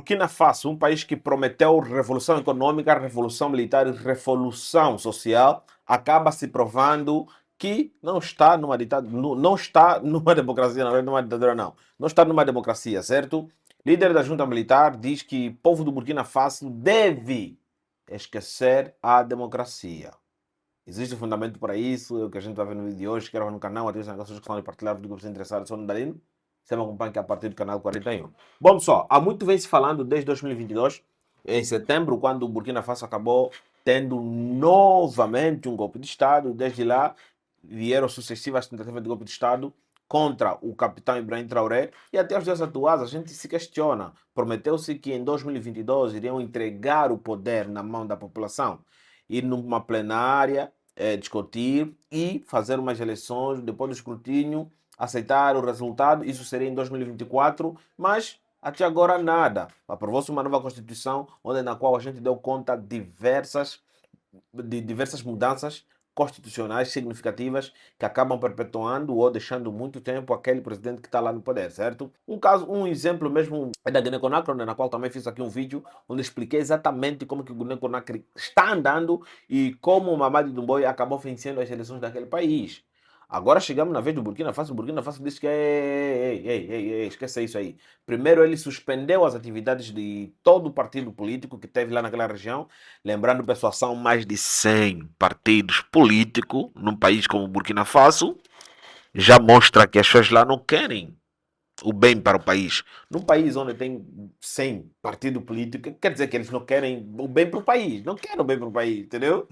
Burkina Faso, um país que prometeu revolução econômica, revolução militar e revolução social, acaba se provando que não está numa ditadura, não está numa democracia, não é numa ditadura, não. Não está numa democracia, certo? Líder da junta militar diz que o povo do Burkina Faso deve esquecer a democracia. Existe fundamento para isso, é o que a gente vai ver no vídeo de hoje. Quero no canal, ativem as notificações que estão ali partilhar, vídeo que você interessado, sou o Dalino. Você me acompanha aqui a partir do canal 41. Bom, pessoal, há muito vem se falando desde 2022, em setembro, quando o Burkina Faso acabou tendo novamente um golpe de Estado. Desde lá vieram sucessivas tentativas de golpe de Estado contra o capitão Ibrahim Traoré, e até os dias atuais a gente se questiona. Prometeu-se que em 2022 iriam entregar o poder na mão da população, ir numa plenária, discutir e fazer umas eleições, depois do escrutínio, aceitar o resultado. Isso seria em 2024, mas até agora nada. Aprovou-se uma nova Constituição, na qual a gente deu conta de diversas mudanças constitucionais significativas que acabam perpetuando ou deixando muito tempo aquele presidente que está lá no poder, certo? Um exemplo mesmo é da Guiné-Conakry, na qual também fiz aqui um vídeo onde expliquei exatamente como que o Guiné-Conakry está andando e como o Mamadi Doumbouya acabou vencendo as eleições daquele país. Agora chegamos na vez do Burkina Faso. O Burkina Faso disse que ei, esqueça isso aí. Primeiro ele suspendeu as atividades de todo o partido político que teve lá naquela região. Lembrando, pessoal, são mais de 100 partidos políticos num país como o Burkina Faso. Já mostra que as pessoas lá não querem o bem para o país. Num país onde tem 100 partidos políticos, quer dizer que eles não querem o bem para o país. Não querem o bem para o país, entendeu?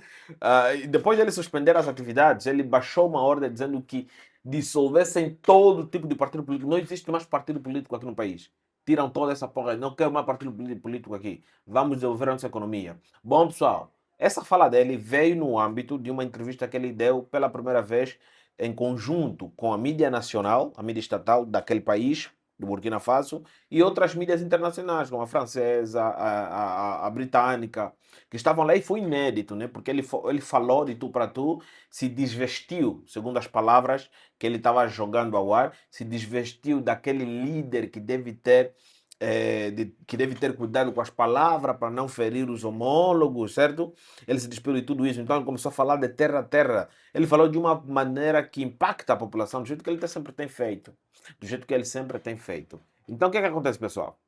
E depois de ele suspender as atividades, ele baixou uma ordem dizendo que dissolvessem todo tipo de partido político. Não existe mais partido político aqui no país. Tiram toda essa porra. Não quero mais partido político aqui. Vamos desenvolver a nossa economia. Bom, pessoal, essa fala dele veio no âmbito de uma entrevista que ele deu pela primeira vez em conjunto com a mídia nacional, a mídia estatal daquele país, do Burkina Faso, e outras mídias internacionais, como a francesa, a britânica, que estavam lá, e foi inédito, né? Porque ele falou de tu para tu, se desvestiu, segundo as palavras que ele estava jogando ao ar, se desvestiu daquele líder que deve ter que deve ter cuidado com as palavras para não ferir os homólogos, certo? Ele se despiu de tudo isso, então ele começou a falar de terra a terra. Ele falou de uma maneira que impacta a população, do jeito que ele sempre tem feito. Do jeito que ele sempre tem feito. Então o que é que acontece, pessoal?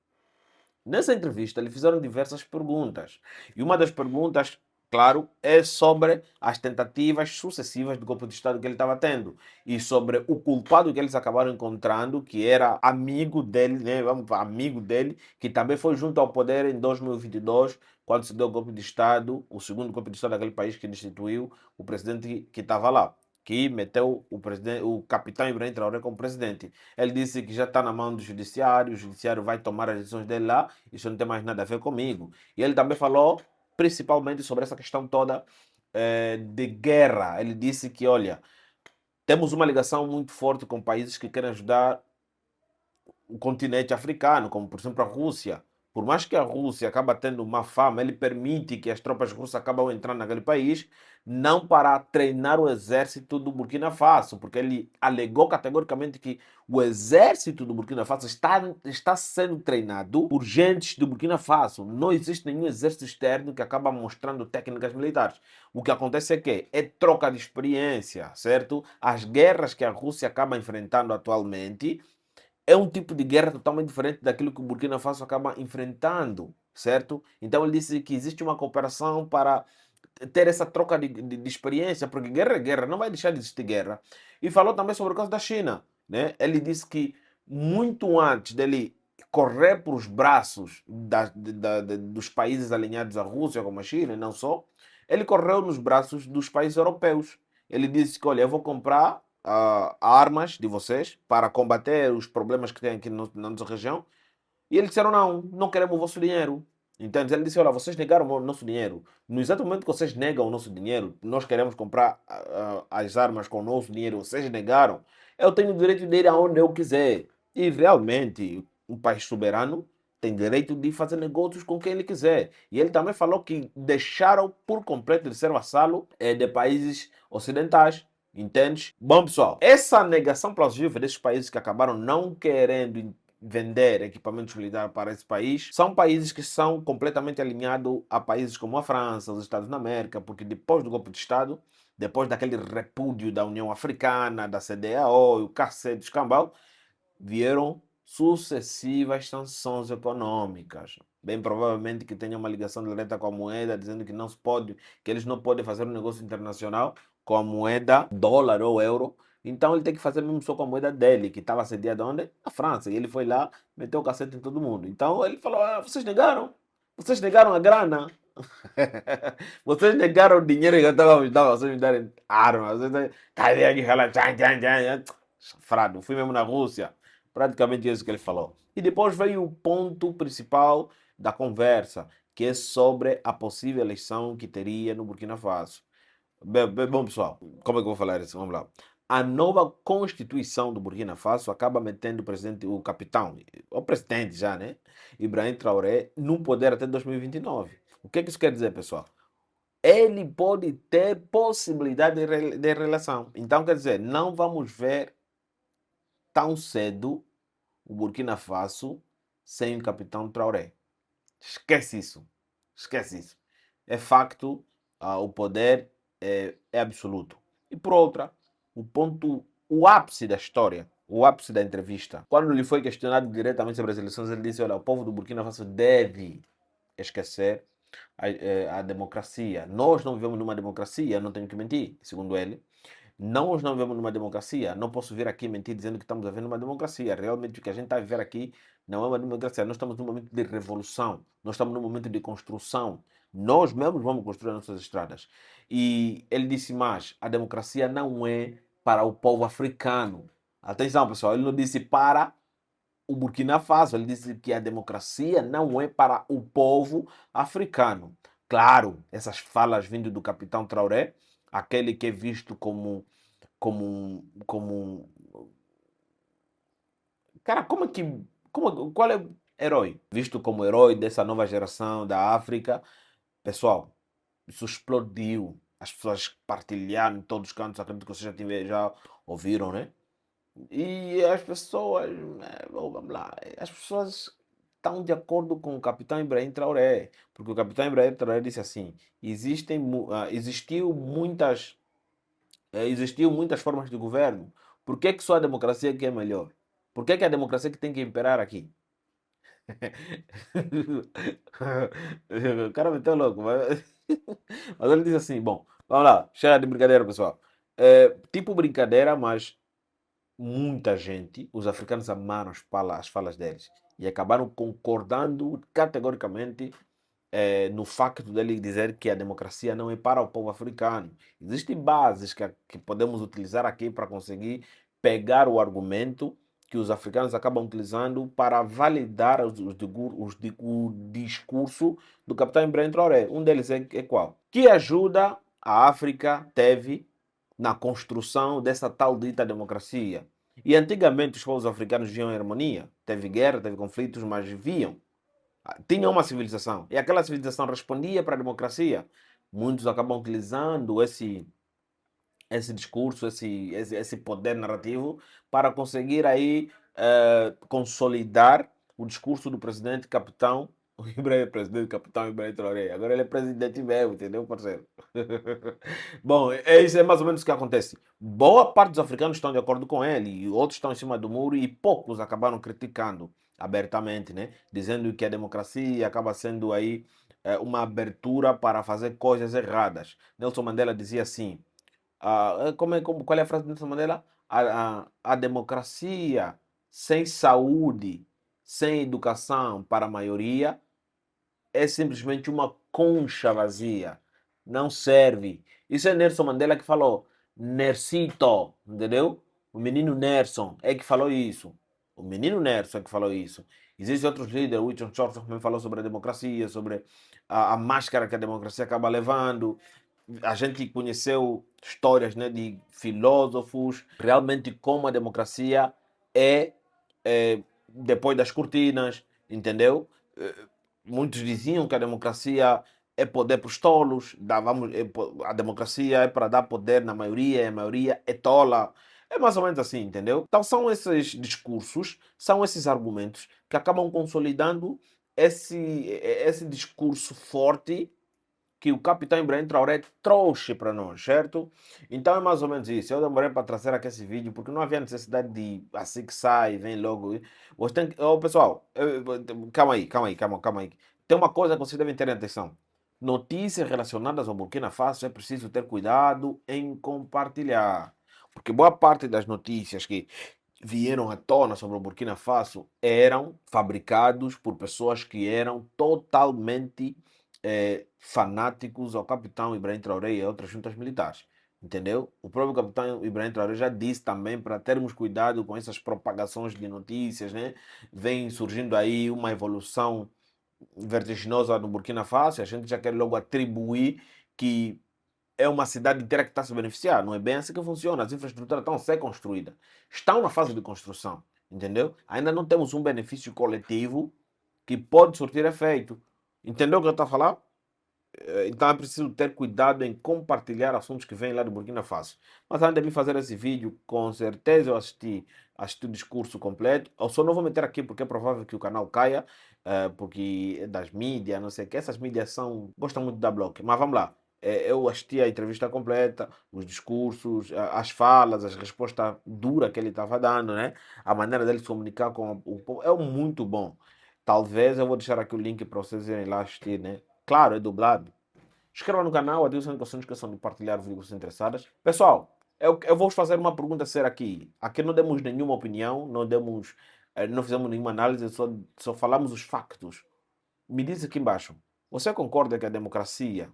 Nessa entrevista, lhe fizeram diversas perguntas. E uma das perguntas, claro, é sobre as tentativas sucessivas de golpe de Estado que ele estava tendo. E sobre o culpado que eles acabaram encontrando, que era amigo dele, né? Amigo dele, que também foi junto ao poder em 2022, quando se deu o golpe de Estado, o segundo golpe de Estado daquele país que destituiu o presidente que estava lá, que meteu o capitão Ibrahim Traoré como presidente. Ele disse que já está na mão do judiciário, o judiciário vai tomar as decisões dele lá, isso não tem mais nada a ver comigo. E ele também falou principalmente sobre essa questão toda de guerra. Ele disse que, olha, temos uma ligação muito forte com países que querem ajudar o continente africano, como por exemplo a Rússia. Por mais que a Rússia acaba tendo má fama, ele permite que as tropas russas acabam entrando naquele país, não para treinar o exército do Burkina Faso, porque ele alegou categoricamente que o exército do Burkina Faso está sendo treinado por gentes do Burkina Faso. Não existe nenhum exército externo que acaba mostrando técnicas militares. O que acontece é que é troca de experiência, certo? As guerras que a Rússia acaba enfrentando atualmente é um tipo de guerra totalmente diferente daquilo que o Burkina Faso acaba enfrentando, certo? Então ele disse que existe uma cooperação para ter essa troca de experiência, porque guerra é guerra, não vai deixar de existir guerra. E falou também sobre o caso da China, né? Ele disse que muito antes dele correr para os braços dos países alinhados à Rússia, como a China, e não só, ele correu nos braços dos países europeus. Ele disse que, olha, eu vou comprar armas de vocês para combater os problemas que tem aqui na nossa região. E eles disseram, não, não queremos o vosso dinheiro. Entende? Ele disse, olha, vocês negaram o nosso dinheiro. No exato momento que vocês negam o nosso dinheiro, nós queremos comprar as armas com o nosso dinheiro, vocês negaram, eu tenho o direito de ir aonde eu quiser. E realmente, um país soberano tem direito de fazer negócios com quem ele quiser. E ele também falou que deixaram por completo de ser vassalo de países ocidentais. Entende? Bom, pessoal, essa negação plausível desses países que acabaram não querendo vender equipamentos militares para esse país, são países que são completamente alinhados a países como a França, os Estados da América, porque depois do golpe de Estado, depois daquele repúdio da União Africana, da CDAO e o cacete escambau, vieram sucessivas sanções econômicas. Bem provavelmente que tenha uma ligação direta com a moeda, dizendo que não se pode, que eles não podem fazer um negócio internacional com a moeda dólar ou euro. Então ele tem que fazer mesmo só com a moeda dele, que estava sediada onde? Na França. E ele foi lá, meteu o cacete em todo mundo. Então ele falou: ah, vocês negaram a grana. Vocês negaram o dinheiro que eu estava a dar, vocês me darem armas. Cadê aqui? Safrado, fui mesmo na Rússia. Praticamente isso que ele falou. E depois veio o ponto principal da conversa, que é sobre a possível eleição que teria no Burkina Faso. Bom, pessoal, como é que eu vou falar isso? Vamos lá. A nova Constituição do Burkina Faso acaba metendo o presidente, o capitão, o presidente já, né? Ibrahim Traoré, no poder até 2029. O que é que isso quer dizer, pessoal? Ele pode ter possibilidade de reeleição. Então, quer dizer, não vamos ver tão cedo o Burkina Faso sem o capitão Traoré. Esquece isso. Esquece isso. É facto, o poder é absoluto. E por outra, o ápice da história, o ápice da entrevista, quando lhe foi questionado diretamente sobre as eleições, ele disse: olha, o povo do Burkina Faso deve esquecer a democracia. Nós não vivemos numa democracia, não tenho que mentir, segundo ele. Nós não vivemos numa democracia. Não posso vir aqui mentir dizendo que estamos vivendo uma democracia. Realmente o que a gente está a viver aqui não é uma democracia. Nós estamos num momento de revolução. Nós estamos num momento de construção. Nós mesmos vamos construir nossas estradas. E ele disse mais: a democracia não é para o povo africano. Atenção, pessoal, ele não disse para o Burkina Faso, ele disse que a democracia não é para o povo africano. Claro, essas falas vindo do capitão Traoré, aquele que é visto como cara, como é que qual é o herói? Visto como herói dessa nova geração da África, pessoal, isso explodiu. As pessoas partilharam em todos os cantos, acredito que vocês já ouviram, né? E as pessoas, vamos lá, as pessoas estão de acordo com o capitão Ibrahim Traoré, porque o capitão Ibrahim Traoré disse assim: existiu muitas formas de governo. Por que que só a democracia que é melhor? Por que que a democracia que tem que imperar aqui? O cara meteu louco, mas, mas ele disse assim: bom, vamos lá, chega de brincadeira, pessoal. Tipo brincadeira, mas muita gente, os africanos amaram as falas deles e acabaram concordando categoricamente no facto dele dizer que a democracia não é para o povo africano. Existem bases que podemos utilizar aqui para conseguir pegar o argumento que os africanos acabam utilizando para validar o discurso do capitão Ibrahim Traoré. Um deles é qual? Que ajuda a África teve na construção dessa tal dita democracia. E antigamente os povos africanos viviam em harmonia. Teve guerra, teve conflitos, mas viviam. Tinha uma civilização. E aquela civilização respondia para a democracia. Muitos acabam utilizando esse discurso, esse poder narrativo para conseguir aí consolidar o discurso do presidente capitão, o Ibrahim, presidente capitão Ibrahim Traoré. Agora ele é presidente mesmo, entendeu, parceiro? Bom, isso é mais ou menos o que acontece. Boa parte dos africanos estão de acordo com ele e outros estão em cima do muro e poucos acabaram criticando abertamente, né? Dizendo que a democracia acaba sendo aí uma abertura para fazer coisas erradas. Nelson Mandela dizia assim: qual é a frase do Nelson Mandela? A democracia sem saúde, sem educação para a maioria, é simplesmente uma concha vazia. Não serve. Isso é Nelson Mandela que falou. Nersito, entendeu? O menino Nerson é que falou isso. O menino Nerson é que falou isso. Existem outros líderes, Winston Churchill também falou sobre a democracia, sobre a máscara que a democracia acaba levando. A gente conheceu histórias, né, de filósofos, realmente como a democracia depois das cortinas, entendeu? Eh, Muitos diziam que a democracia é poder para os tolos, a democracia é para dar poder na maioria, e a maioria é tola. É mais ou menos assim, entendeu? Então são esses discursos, são esses argumentos que acabam consolidando esse discurso forte que o capitão Ibrahim Traoré trouxe para nós, certo? Então é mais ou menos isso. Eu demorei para trazer aqui esse vídeo porque não havia necessidade de assim que sai, vem logo. Você tem que... Oh, pessoal, calma aí, calma aí. Tem uma coisa que vocês devem ter atenção. Notícias relacionadas ao Burkina Faso é preciso ter cuidado em compartilhar. Porque boa parte das notícias que vieram à tona sobre o Burkina Faso eram fabricados por pessoas que eram totalmente fanáticos ao capitão Ibrahim Traoré e a outras juntas militares. Entendeu? O próprio capitão Ibrahim Traoré já disse também para termos cuidado com essas propagações de notícias, né? Vem surgindo aí uma evolução vertiginosa no Burkina Faso, a gente já quer logo atribuir que é uma cidade inteira que está a se beneficiar. Não é bem assim que funciona. As infraestruturas estão a ser construídas. Estão na fase de construção. Entendeu? Ainda não temos um benefício coletivo que pode surtir efeito. Entendeu o que eu estou a falar? Então é preciso ter cuidado em compartilhar assuntos que vêm lá do Burkina Faso. Mas antes de mim fazer esse vídeo, com certeza eu assisti o discurso completo. Eu só não vou meter aqui porque é provável que o canal caia, porque é das mídias, não sei o que. Essas mídias gostam muito da bloco. Mas vamos lá. Eu assisti a entrevista completa, os discursos, as falas, as respostas duras que ele estava dando, né? A maneira dele se comunicar com o povo é muito bom. Talvez eu vou deixar aqui o link para vocês irem lá assistir, né? Claro, é dublado. Inscreva no canal, ativem as notificações de compartilhar os vídeos interessados. Pessoal, eu vou fazer uma pergunta séria aqui. Aqui não demos nenhuma opinião, não fizemos nenhuma análise, só falamos os factos. Me diz aqui embaixo, você concorda que a democracia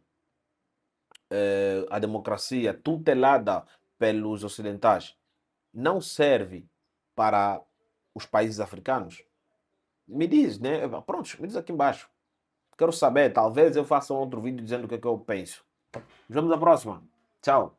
tutelada pelos ocidentais não serve para os países africanos? Me diz, né? Pronto, me diz aqui embaixo. Quero saber, talvez eu faça um outro vídeo dizendo o que é que eu penso. Nos vemos na próxima. Tchau.